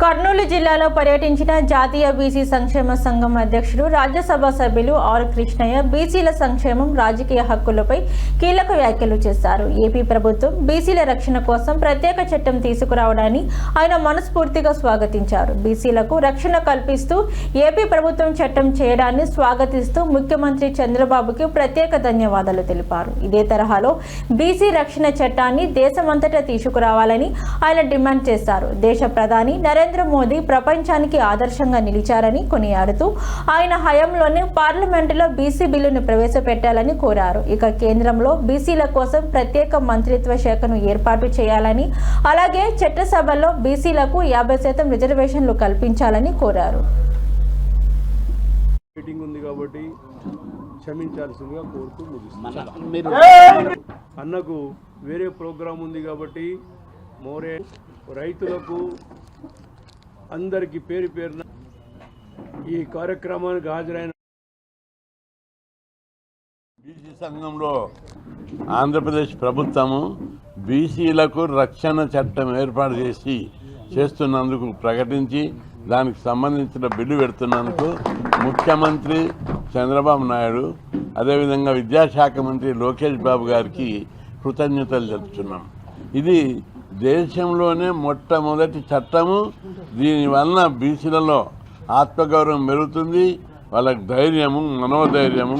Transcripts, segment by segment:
కర్నూలు జిల్లాలో పర్యటించిన జాతీయ బీసీ సంక్షేమ సంఘం అధ్యక్షుడు రాజ్యసభ సభ్యులు ఆర్ కృష్ణయ్య బీసీల సంక్షేమం రాజకీయ హక్కులపై కీలక వ్యాఖ్యలు చేశారు. ఏపీ ప్రభుత్వం బీసీల రక్షణ కోసం ప్రత్యేక చట్టం తీసుకురావడాన్ని ఆయన మనస్ఫూర్తిగా స్వాగతించారు. బీసీలకు రక్షణ కల్పిస్తూ ఏపీ ప్రభుత్వం చట్టం చేయడాన్ని స్వాగతిస్తూ ముఖ్యమంత్రి చంద్రబాబుకి ప్రత్యేక ధన్యవాదాలు తెలిపారు. ఇదే తరహాలో బీసీ రక్షణ చట్టాన్ని దేశమంతటా తీసుకురావాలని ఆయన డిమాండ్ చేశారు. దేశ ప్రధాని నరేంద్ర మోదీ ప్రపంచానికి ఆదర్శంగా నిలిచారని కొనియాడుతూ ఆయన హయాంలోనే పార్లమెంటులో బీసీ బిల్లును ప్రవేశపెట్టాలని కోరారు. ఇక కేంద్రంలో బీసీల కోసం ప్రత్యేక మంత్రిత్వ శాఖను ఏర్పాటు చేయాలని, అలాగే చట్టసభల్లో బీసీలకు 50% రిజర్వేషన్లు కల్పించాలని కోరారు. అన్నకు వేరే ప్రోగ్రాం ఉంది కాబట్టి మోరే రైతులకు అందరికీ పేరు పేరున ఈ కార్యక్రమానికి హాజరైన బీసీ సంఘంలో ఆంధ్రప్రదేశ్ ప్రభుత్వము బీసీలకు రక్షణ చట్టం ఏర్పాటు చేస్తున్నందుకు ప్రకటించి దానికి సంబంధించిన బిల్లు పెడుతున్నందుకు ముఖ్యమంత్రి చంద్రబాబు నాయుడు అదేవిధంగా విద్యాశాఖ మంత్రి లోకేష్ బాబు గారికి కృతజ్ఞతలు తెలుపుతున్నాం. ఇది దేశంలోనే మొట్టమొదటి చట్టము. దీనివలన బీసీలలో ఆత్మగౌరవం పెరుగుతుంది, వాళ్ళకి ధైర్యము, మనోధైర్యము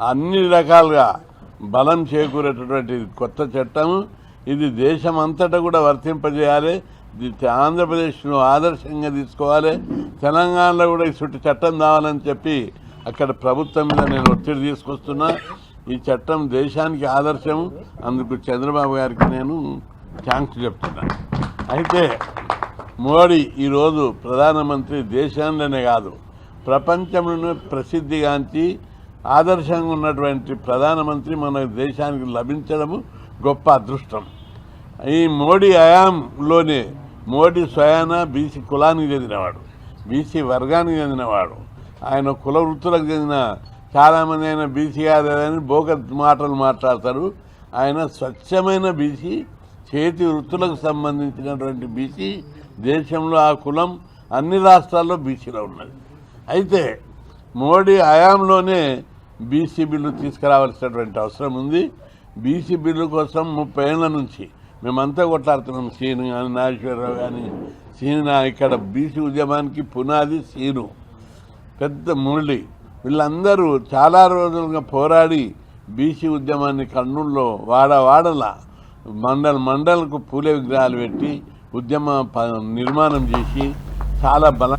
అన్ని రకాలుగా బలం చేకూరేటటువంటి కొత్త చట్టము. ఇది దేశమంతటా కూడా వర్తింపజేయాలి. ఆంధ్రప్రదేశ్ను ఆదర్శంగా తీసుకోవాలి. తెలంగాణలో కూడా ఈ చుట్టూ చట్టం కావాలని చెప్పి అక్కడ ప్రభుత్వం మీద నేను ఒత్తిడి తీసుకొస్తున్నా. ఈ చట్టం దేశానికి ఆదర్శం. అందుకు చంద్రబాబు గారికి నేను థ్యాంక్స్ చెప్తున్నాను. అయితే మోడీ ఈరోజు ప్రధానమంత్రి దేశంలోనే కాదు ప్రపంచంలోనే ప్రసిద్ధిగాంచి ఆదర్శంగా ఉన్నటువంటి ప్రధానమంత్రి మన దేశానికి లభించడము గొప్ప అదృష్టం. ఈ మోడీ హయాంలోనే మోడీ స్వయాన బీసీ కులానికి చెందినవాడు, బీసీ వర్గానికి చెందినవాడు. ఆయన కుల వృత్తులకు చెందిన చాలామంది ఆయన బీసీ కాదని బోగస్ మాటలు మాట్లాడతారు. ఆయన స్వచ్ఛమైన బీసీ, చేతి వృత్తులకు సంబంధించినటువంటి బీసీ. దేశంలో ఆ కులం అన్ని రాష్ట్రాల్లో బీసీలో ఉన్నది. అయితే మోడీ హయాంలోనే బీసీ బిల్లు తీసుకురావాల్సినటువంటి అవసరం ఉంది. బీసీ బిల్లు కోసం 30 ఏళ్ల నుంచి మేమంతా కొట్లాడుతున్నాం. సీను కానీ, నాగేశ్వరరావు కానీ, ఇక్కడ బీసీ ఉద్యమానికి పునాది సీను, పెద్ద మురళి, వీళ్ళందరూ చాలా రోజులుగా పోరాడి బీసీ ఉద్యమాన్ని కర్నూలులో వాడలా మండలకు పూలే విగ్రహాలు పెట్టి ఉద్యమ నిర్మాణం చేసి చాలా బలం